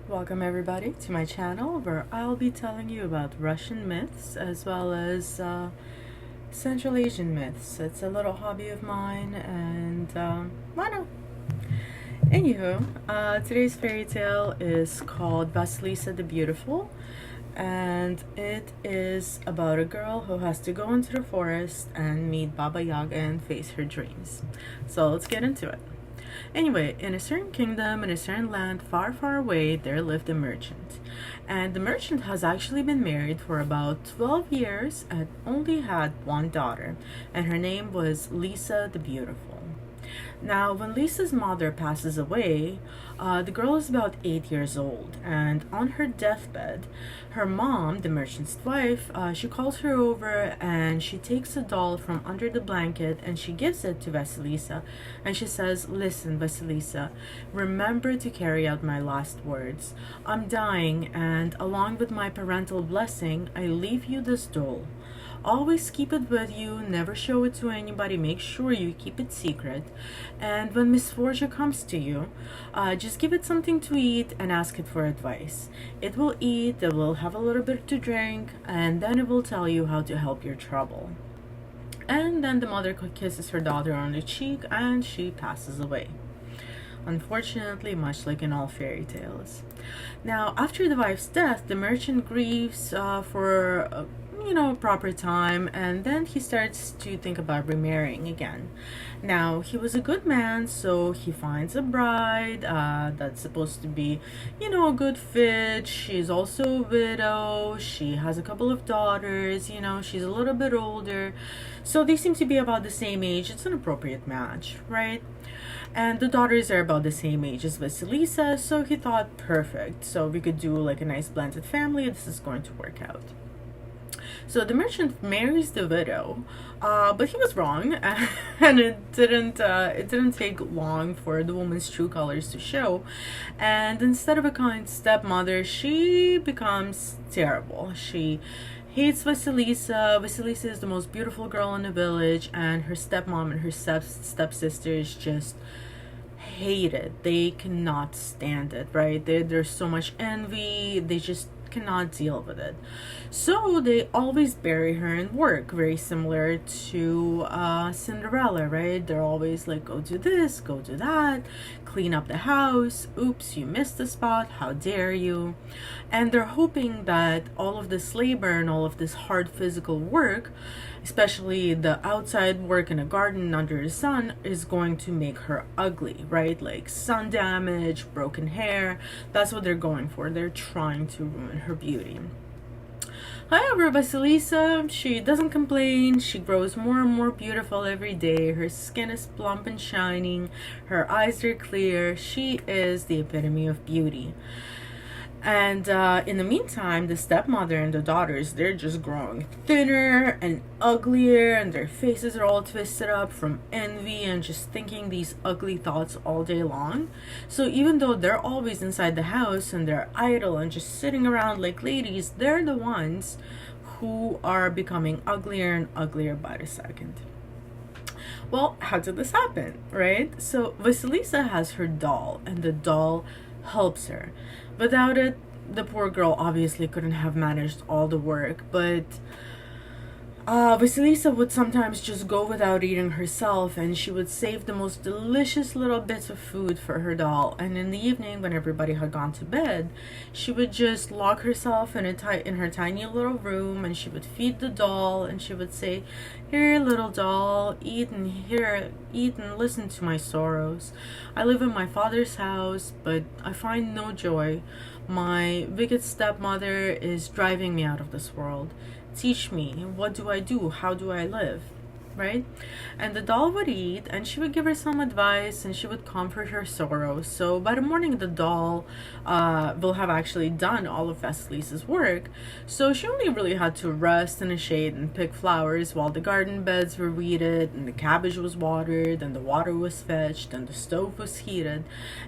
Welcome everybody to my channel where I'll be telling you about Russian myths as well as Central Asian myths. It's a little hobby of mine and why not? Anywho, today's fairy tale is called Vasilisa the Beautiful, and it is about a girl who has to go into the forest and meet Baba Yaga and face her dreams. So let's get into it. Anyway, in a certain kingdom, in a certain land far, far away, there lived a merchant. And the merchant has actually been married for about 12 years and only had one daughter, and her name was Lisa the Beautiful. Now, when Lisa's mother passes away, the girl is about 8 years old, and on her deathbed, her mom, the merchant's wife, she calls her over and she takes a doll from under the blanket and she gives it to Vasilisa, and she says, "Listen, Vasilisa, remember to carry out my last words. I'm dying, and along with my parental blessing, I leave you this doll. Always keep it with you, never show it to anybody, make sure you keep it secret. And when misfortune comes to you, just give it something to eat and ask it for advice. It will eat, it will have a little bit to drink, and then it will tell you how to help your trouble." And then the mother kisses her daughter on the cheek and she passes away. Unfortunately, much like in all fairy tales. Now, after the wife's death, the merchant grieves for proper time, and then he starts to think about remarrying again. Now, he was a good man, so he finds a bride that's supposed to be a good fit. She's also a widow, she has a couple of daughters, she's a little bit older, so they seem to be about the same age. It's an appropriate match, right? And the daughters are about the same age as Vasilisa, so he thought, perfect, so we could do like a nice blended family. This is going to work out. So the merchant marries the widow, but he was wrong, and it didn't take long for the woman's true colors to show. And instead of a kind stepmother, she becomes terrible. She hates Vasilisa. Vasilisa is the most beautiful girl in the village, and her stepmom and her stepsisters just hate it. They cannot stand it, right? There's so much envy. They just cannot deal with it. So they always bury her in work, very similar to Cinderella, right? They're always like, go do this, go do that, clean up the house. Oops, you missed the spot. How dare you? And they're hoping that all of this labor and all of this hard physical work, especially the outside work in a garden under the sun, is going to make her ugly, right? Like sun damage, broken hair. That's what they're going for. They're trying to ruin her beauty. However, Vasilisa, she doesn't complain. She grows more and more beautiful every day. Her skin is plump and shining. Her eyes are clear. She is the epitome of beauty. And in the meantime, the stepmother and the daughters, they're just growing thinner and uglier, and their faces are all twisted up from envy and just thinking these ugly thoughts all day long. So even though they're always inside the house and they're idle and just sitting around like ladies, they're the ones who are becoming uglier and uglier by the second. Well, how did this happen, right? So Vasilisa has her doll, and the doll helps her. Without it, the poor girl obviously couldn't have managed all the work, but Vasilisa would sometimes just go without eating herself, and she would save the most delicious little bits of food for her doll. And in the evening, when everybody had gone to bed, she would just lock herself in her tiny little room, and she would feed the doll, and she would say, "Here, little doll, eat and listen to my sorrows. I live in my father's house, but I find no joy. My wicked stepmother is driving me out of this world. Teach me, what do I do? How do I live?" Right? And the doll would eat, and she would give her some advice, and she would comfort her sorrow. So by the morning, the doll will have actually done all of Vasilisa's work. So she only really had to rest in the shade and pick flowers while the garden beds were weeded, and the cabbage was watered, and the water was fetched, and the stove was heated.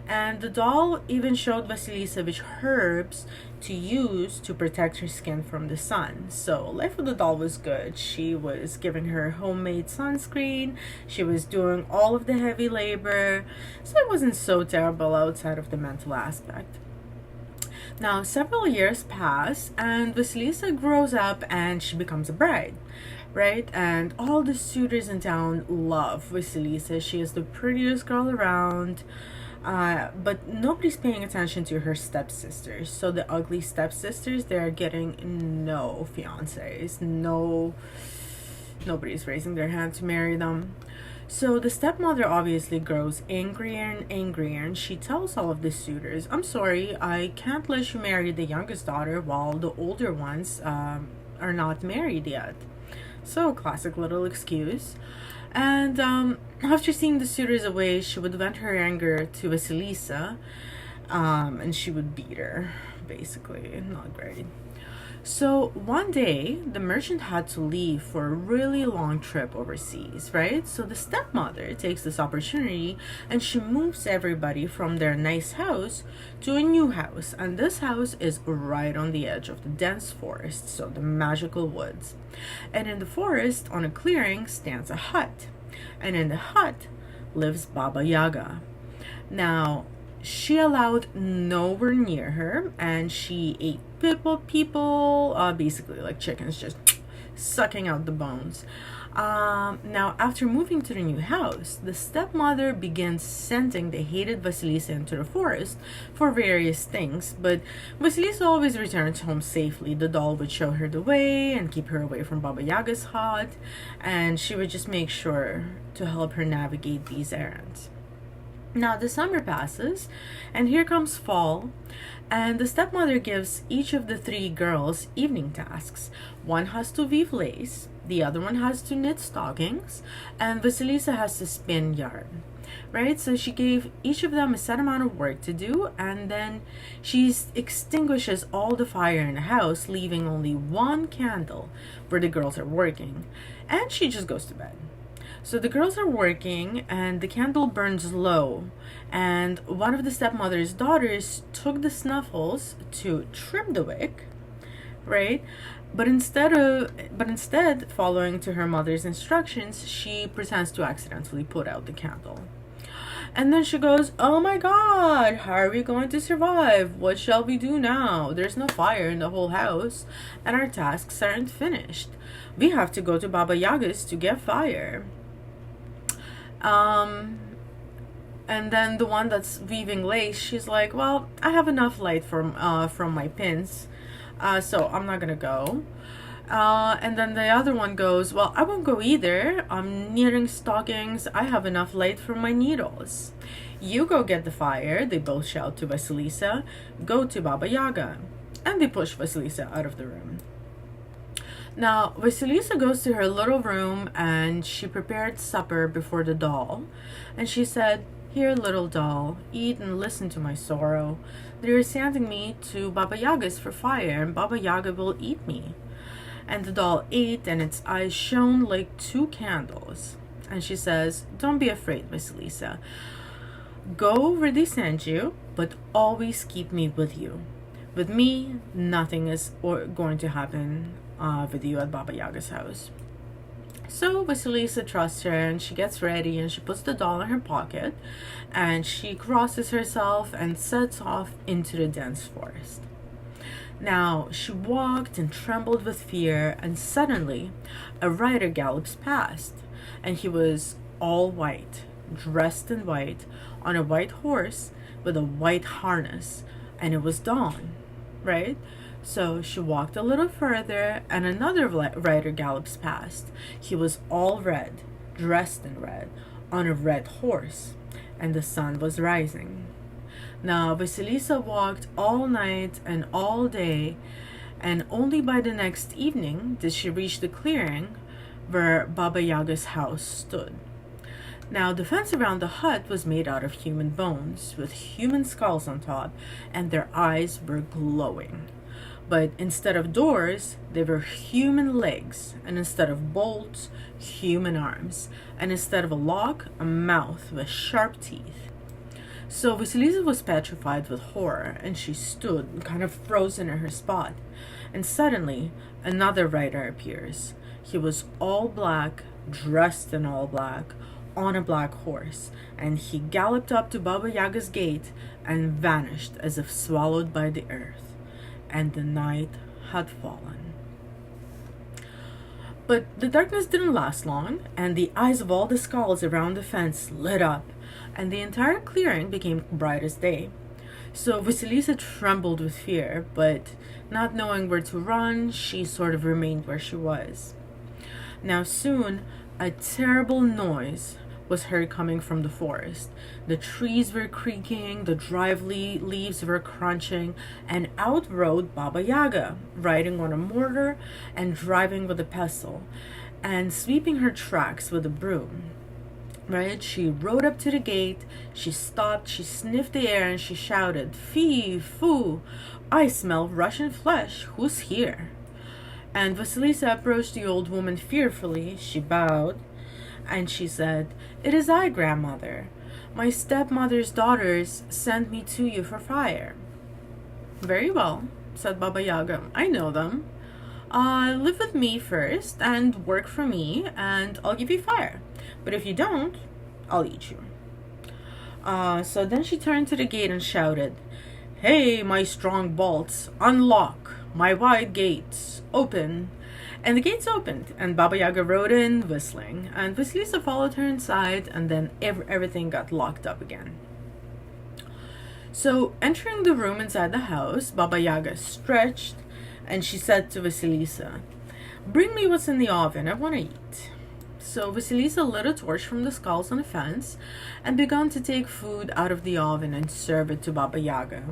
And the doll even showed Vasilisa which herbs to use to protect her skin from the sun. So life with the doll was good. She was giving her homemade sunscreen. She was doing all of the heavy labor. So it wasn't so terrible outside of the mental aspect. Now, several years pass, and Vasilisa grows up and she becomes a bride, right? And all the suitors in town love Vasilisa. She is the prettiest girl around. But nobody's paying attention to her stepsisters. So the ugly stepsisters, they're getting no fiancés. Nobody's raising their hand to marry them. So the stepmother obviously grows angrier and angrier, and she tells all of the suitors, I'm sorry, I can't let you marry the youngest daughter while the older ones are not married yet. So, classic little excuse. And after seeing the suitors away, she would vent her anger to Vasilisa, and she would beat her, basically. Not great. So one day, the merchant had to leave for a really long trip overseas, right? So the stepmother takes this opportunity and she moves everybody from their nice house to a new house. And this house is right on the edge of the dense forest, so the magical woods. And in the forest, on a clearing, stands a hut. And in the hut lives Baba Yaga. Now, she allowed nowhere near her, and she ate people, basically like chickens, just sucking out the bones. Now, after moving to the new house, the stepmother begins sending the hated Vasilisa into the forest for various things, but Vasilisa always returns home safely. The doll would show her the way and keep her away from Baba Yaga's hut, and she would just make sure to help her navigate these errands. Now the summer passes, and here comes fall, and the stepmother gives each of the three girls evening tasks. One has to weave lace, the other one has to knit stockings, and Vasilisa has to spin yarn. Right? So she gave each of them a set amount of work to do, and then she extinguishes all the fire in the house, leaving only one candle where the girls are working, and she just goes to bed. So the girls are working and the candle burns low, and one of the stepmother's daughters took the snuffles to trim the wick, right? But instead following to her mother's instructions, she pretends to accidentally put out the candle. And then she goes, oh my god, how are we going to survive? What shall we do now? There's no fire in the whole house, and our tasks aren't finished. We have to go to Baba Yaga's to get fire. And then the one that's weaving lace, she's like, well, I have enough light from my pins, so I'm not gonna go. And then the other one goes, well, I won't go either. I'm knitting stockings. I have enough light from my needles. You go get the fire, they both shout to Vasilisa. Go to Baba Yaga. And they push Vasilisa out of the room. Now, Vasilisa goes to her little room and she prepared supper before the doll. And she said, here, little doll, eat and listen to my sorrow. They are sending me to Baba Yaga's for fire, and Baba Yaga will eat me. And the doll ate, and its eyes shone like two candles. And she says, don't be afraid, Vasilisa. Go where they send you, but always keep me with you. With me, nothing is going to happen with you at Baba Yaga's house. So Vasilisa trusts her, and she gets ready, and she puts the doll in her pocket, and she crosses herself and sets off into the dense forest. Now, she walked and trembled with fear, and suddenly a rider gallops past, and he was all white, dressed in white, on a white horse with a white harness, and it was dawn, right? So she walked a little further, and another rider gallops past. He was all red, dressed in red, on a red horse, and the sun was rising. Now, Vasilisa walked all night and all day, and only by the next evening did she reach the clearing where Baba Yaga's house stood. Now, the fence around the hut was made out of human bones, with human skulls on top, and their eyes were glowing. But instead of doors, they were human legs, and instead of bolts, human arms, and instead of a lock, a mouth with sharp teeth. So Vasilisa was petrified with horror, and she stood kind of frozen in her spot. And suddenly, another rider appears. He was all black, dressed in all black, on a black horse, and he galloped up to Baba Yaga's gate and vanished as if swallowed by the earth, and the night had fallen. But the darkness didn't last long, and the eyes of all the skulls around the fence lit up, and the entire clearing became bright as day. So Vasilisa trembled with fear, but not knowing where to run, she sort of remained where she was. Now soon, a terrible noise was heard coming from the forest. The trees were creaking, the dry leaves were crunching, and out rode Baba Yaga, riding on a mortar and driving with a pestle, and sweeping her tracks with a broom. Right? She rode up to the gate, she stopped, she sniffed the air, and she shouted, "Fee, foo, I smell Russian flesh, who's here?" And Vasilisa approached the old woman fearfully. She bowed, and she said, "It is I, grandmother. My stepmother's daughters sent me to you for fire." "Very well," said Baba Yaga. "I know them. Live with me first and work for me, and I'll give you fire. But if you don't, I'll eat you." So then she turned to the gate and shouted, "Hey, my strong bolts, unlock my wide gates, open." And the gates opened, and Baba Yaga rode in, whistling, and Vasilisa followed her inside, and then everything got locked up again. So, entering the room inside the house, Baba Yaga stretched, and she said to Vasilisa, "Bring me what's in the oven, I want to eat." So Vasilisa lit a torch from the skulls on the fence and began to take food out of the oven and serve it to Baba Yaga.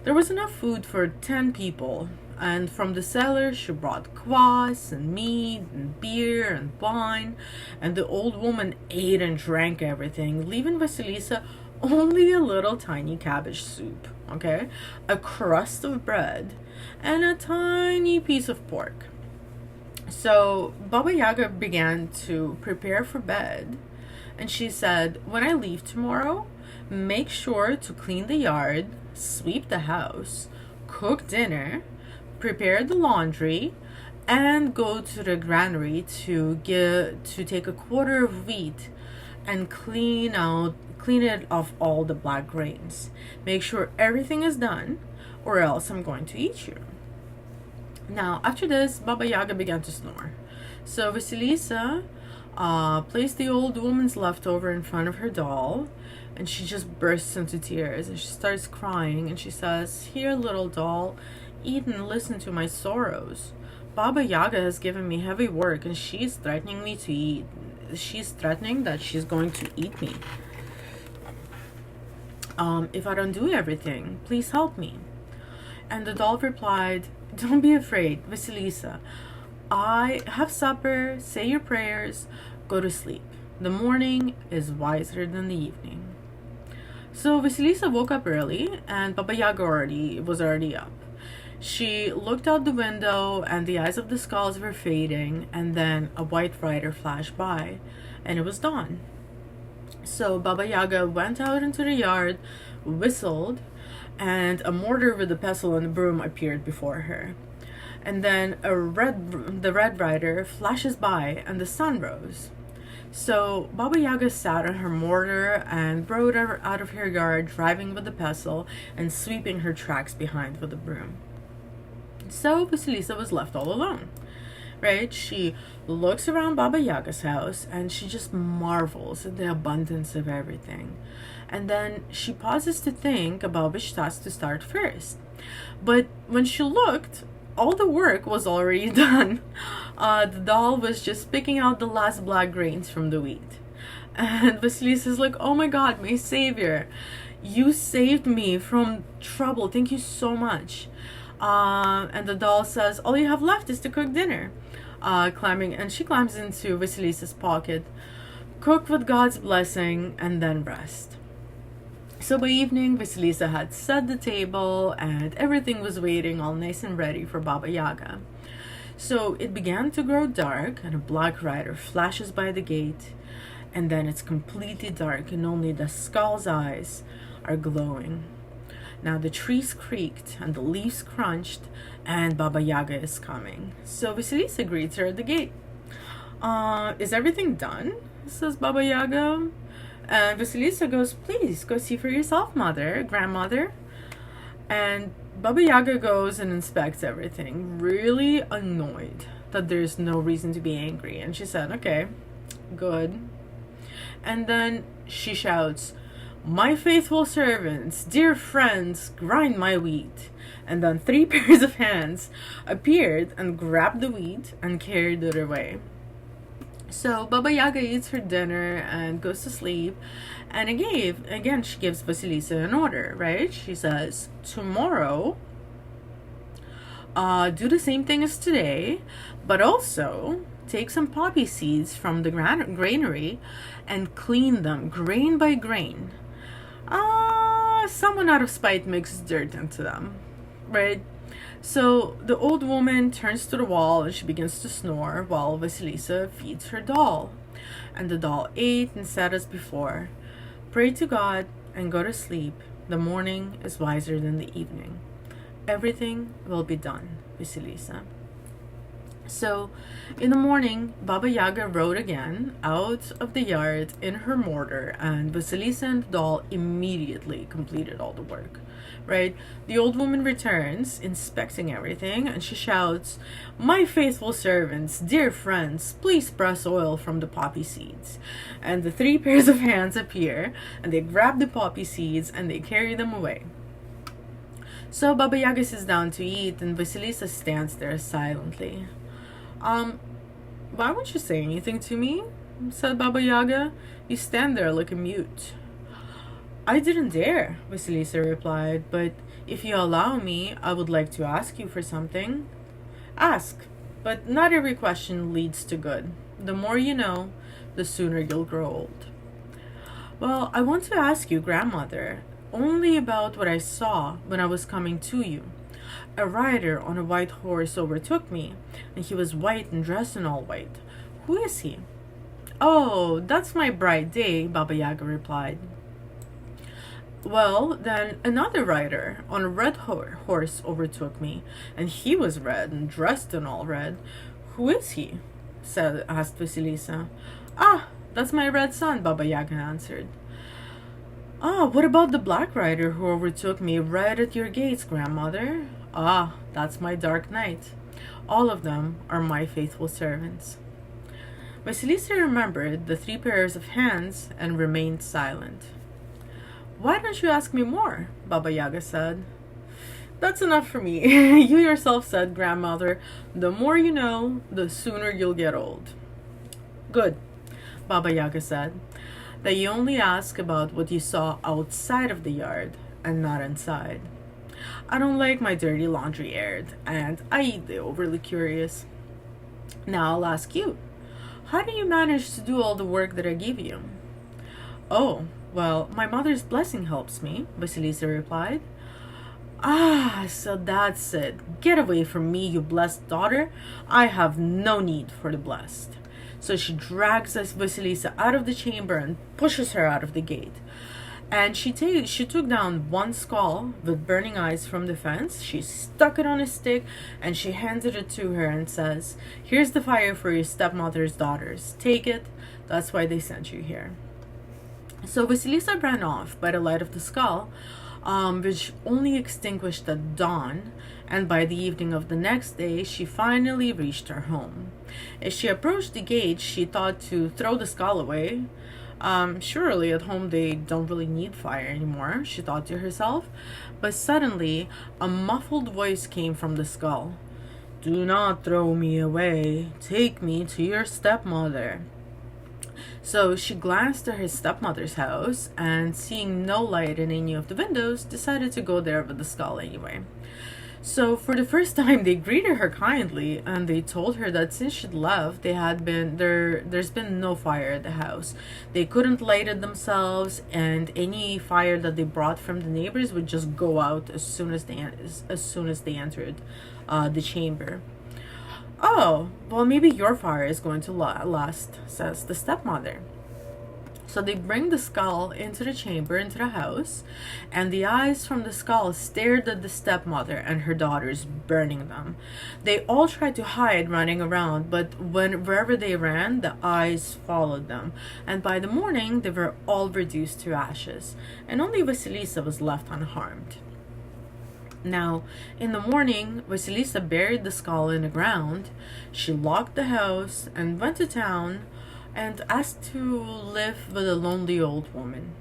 There was enough food for 10 people, and from the cellar she brought kvass and meat and beer and wine, and the old woman ate and drank everything, leaving Vasilisa only a little tiny cabbage soup, okay, a crust of bread, and a tiny piece of pork. So Baba Yaga began to prepare for bed, and she said, "When I leave tomorrow, make sure to clean the yard, sweep the house, cook dinner, prepare the laundry, and go to the granary to take a quarter of wheat and clean it of all the black grains. Make sure everything is done, or else I'm going to eat you." Now, after this, Baba Yaga began to snore. So Vasilisa placed the old woman's leftover in front of her doll, and she just bursts into tears, and she starts crying, and she says, "Here, little doll, eat and listen to my sorrows. Baba Yaga has given me heavy work, and she's threatening me to eat. She's threatening that she's going to eat me. If I don't do everything, please help me." And the doll replied, "Don't be afraid, Vasilisa. I have supper, say your prayers, go to sleep. The morning is wiser than the evening." So Vasilisa woke up early, and Baba Yaga was already up. She looked out the window, and the eyes of the skulls were fading, and then a white rider flashed by, and it was dawn. So Baba Yaga went out into the yard, whistled, and a mortar with a pestle and a broom appeared before her. And then the red rider flashes by, and the sun rose. So Baba Yaga sat on her mortar and rode her out of her yard, driving with the pestle and sweeping her tracks behind with the broom. So Vasilisa was left all alone. Right? She looks around Baba Yaga's house, and she just marvels at the abundance of everything. And then she pauses to think about which task to start first. But when she looked, all the work was already done. The doll was just picking out the last black grains from the wheat. And Vasilisa's like, "Oh my God, my savior, you saved me from trouble. Thank you so much." And the doll says, "All you have left is to cook dinner." She climbs into Vasilisa's pocket. "Cook with God's blessing and then rest." So by evening, Vasilisa had set the table, and everything was waiting all nice and ready for Baba Yaga. So it began to grow dark, and a black rider flashes by the gate, and then it's completely dark, and only the skull's eyes are glowing. Now the trees creaked, and the leaves crunched, and Baba Yaga is coming. So Vasilisa greets her at the gate. "Is everything done?" says Baba Yaga. And Vasilisa goes, please, go see for yourself, mother, grandmother. And Baba Yaga goes and inspects everything, really annoyed that there's no reason to be angry. And she said, okay, good. And then she shouts, my faithful servants, dear friends, grind my wheat. And then 3 pairs of hands appeared and grabbed the wheat and carried it away. So Baba Yaga eats her dinner and goes to sleep. And again, she gives Vasilisa an order, right? She says, tomorrow, do the same thing as today, but also take some poppy seeds from the granary and clean them grain by grain. Someone out of spite mixes dirt into them, right? So the old woman turns to the wall and she begins to snore while Vasilisa feeds her doll. And the doll ate and said as before, pray to God and go to sleep. The morning is wiser than the evening. Everything will be done, Vasilisa. So, in the morning, Baba Yaga rode again out of the yard in her mortar, and Vasilisa and the doll immediately completed all the work. Right? The old woman returns, inspecting everything, and she shouts, my faithful servants, dear friends, please press oil from the poppy seeds. And the 3 pairs of hands appear, and they grab the poppy seeds, and they carry them away. So Baba Yaga sits down to eat, and Vasilisa stands there silently. Why won't you say anything to me? Said Baba Yaga. You stand there like a mute. I didn't dare, Vasilisa replied, but if you allow me, I would like to ask you for something. Ask, but not every question leads to good. The more you know, the sooner you'll grow old. Well, I want to ask you, grandmother, only about what I saw when I was coming to you. A rider on a white horse overtook me, and he was white and dressed in all white. Who is he? Oh, that's my bright day, Baba Yaga replied. Well, then another rider on a red horse overtook me, and he was red and dressed in all red. Who is he? asked Vasilisa. Ah, that's my red son, Baba Yaga answered. Ah, what about the black rider who overtook me right at your gates, grandmother? Ah, that's my dark knight. All of them are my faithful servants. Vasilisa remembered the 3 pairs of hands and remained silent. Why don't you ask me more? Baba Yaga said. That's enough for me. You yourself said, grandmother, the more you know, the sooner you'll get old. Good, Baba Yaga said, that you only ask about what you saw outside of the yard and not inside. I don't like my dirty laundry aired, and I eat the overly curious. Now I'll ask you, how do you manage to do all the work that I give you? Oh, well, my mother's blessing helps me, Vasilisa replied. Ah, so that's it. Get away from me, you blessed daughter. I have no need for the blessed. So she drags Vasilisa out of the chamber and pushes her out of the gate. And she took down one skull with burning eyes from the fence. She stuck it on a stick and she handed it to her and says, here's the fire for your stepmother's daughters. Take it. That's why they sent you here. So Vasilisa ran off by the light of the skull, which only extinguished at dawn, and by the evening of the next day, she finally reached her home. As she approached the gate, she thought to throw the skull away. Surely at home they don't really need fire anymore, she thought to herself. But suddenly, a muffled voice came from the skull. Do not throw me away. Take me to your stepmother. So she glanced at her stepmother's house and, seeing no light in any of the windows, decided to go there with the skull anyway. So for the first time, they greeted her kindly, and they told her that since she'd left, there's been no fire at the house. They couldn't light it themselves, and any fire that they brought from the neighbors would just go out as soon as they entered the chamber. Oh, well, maybe your fire is going to last, says the stepmother. So they bring the skull into the chamber, into the house, and the eyes from the skull stared at the stepmother and her daughters, burning them. They all tried to hide, running around, but wherever they ran, the eyes followed them. And by the morning, they were all reduced to ashes, and only Vasilisa was left unharmed. Now, in the morning, Vasilisa buried the skull in the ground. She locked the house and went to town and asked to live with a lonely old woman.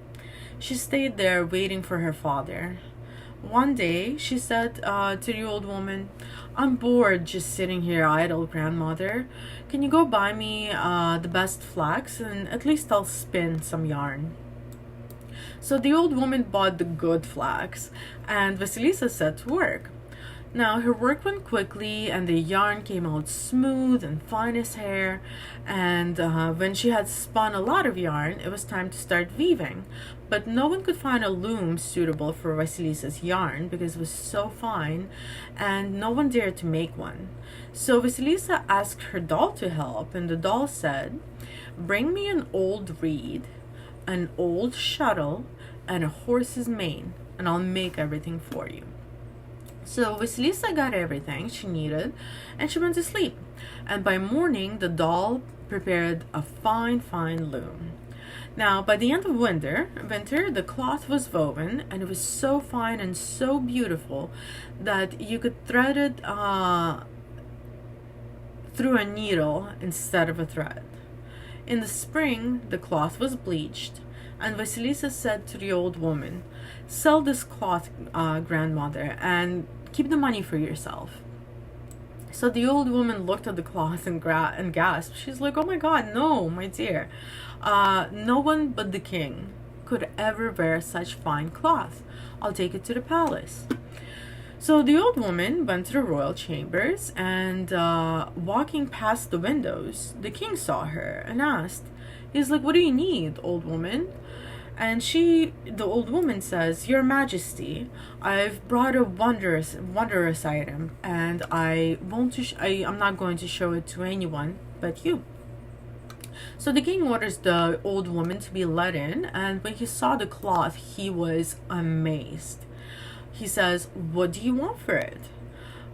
She stayed there waiting for her father. One day, she said to the old woman, "I'm bored just sitting here idle, grandmother. Can you go buy me the best flax, and at least I'll spin some yarn?" So the old woman bought the good flax, and Vasilisa set to work. Now, her work went quickly, and the yarn came out smooth and fine as hair. And when she had spun a lot of yarn, it was time to start weaving. But no one could find a loom suitable for Vasilisa's yarn because it was so fine, and no one dared to make one. So Vasilisa asked her doll to help, and the doll said, "Bring me an old reed, an old shuttle, and a horse's mane, and I'll make everything for you." So Vasilisa got everything she needed, and she went to sleep. And by morning, the doll prepared a fine, fine loom. Now, by the end of winter, the cloth was woven, and it was so fine and so beautiful that you could thread it through a needle instead of a thread. In the spring, the cloth was bleached, and Vasilisa said to the old woman, "Sell this cloth, grandmother, and keep the money for yourself." So the old woman looked at the cloth and gasped. She's like, "Oh my God, no, my dear. No one but the king could ever wear such fine cloth. I'll take it to the palace." So the old woman went to the royal chambers, and walking past the windows, the king saw her and asked, he's like, "What do you need, old woman?" And the old woman says, "Your Majesty, I've brought a wondrous item, and I'm not going to show it to anyone but you." So the king orders the old woman to be let in, and when he saw the cloth, he was amazed. He says, "What do you want for it?"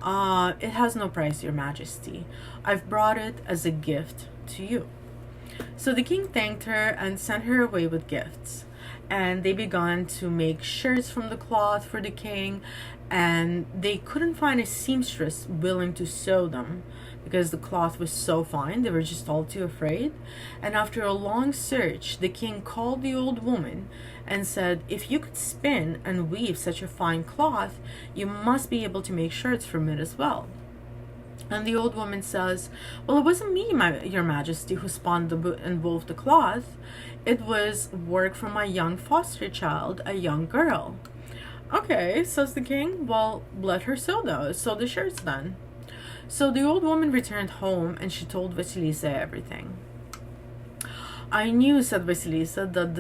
"It has no price, Your Majesty. I've brought it as a gift to you." So the king thanked her and sent her away with gifts. And they began to make shirts from the cloth for the king, and they couldn't find a seamstress willing to sew them because the cloth was so fine. They were just all too afraid. And after a long search, the king called the old woman and said, "If you could spin and weave such a fine cloth, you must be able to make shirts from it as well." And the old woman says, "Well, it wasn't me, Your Majesty, who spun and wove the cloth. It was work from my young foster child, a young girl." "Okay," says the king. "Well, let her sew the shirts then." So the old woman returned home, and she told Vasilisa everything. "I knew," said Vasilisa, "that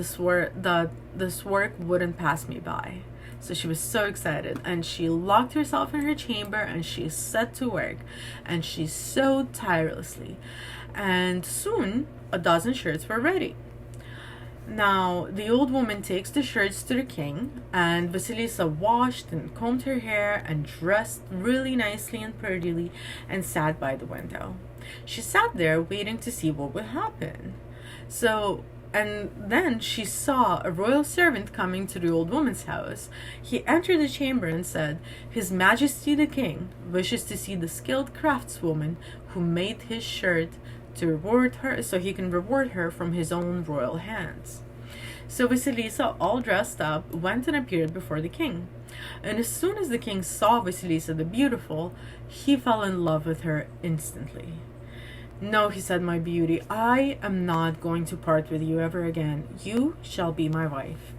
this work wouldn't pass me by." So she was so excited, and she locked herself in her chamber, and she set to work, and she sewed tirelessly. And soon, a dozen shirts were ready. Now, the old woman takes the shirts to the king, and Vasilisa washed and combed her hair and dressed really nicely and prettily and sat by the window. She sat there waiting to see what would happen. And then she saw a royal servant coming to the old woman's house. He entered the chamber and said, "His Majesty the King wishes to see the skilled craftswoman who made his shirt to reward her, so he can reward her from his own royal hands." So Vasilisa, all dressed up, went and appeared before the king. And as soon as the king saw Vasilisa the Beautiful, he fell in love with her instantly. "No," he said, "my beauty, I am not going to part with you ever again. You shall be my wife."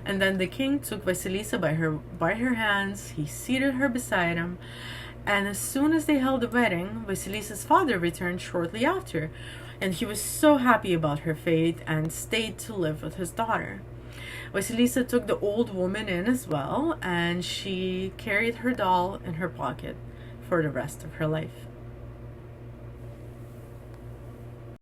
And then the king took Vasilisa by her hands. He seated her beside him. And as soon as they held the wedding, Vasilisa's father returned shortly after. And he was so happy about her fate and stayed to live with his daughter. Vasilisa took the old woman in as well, and she carried her doll in her pocket for the rest of her life.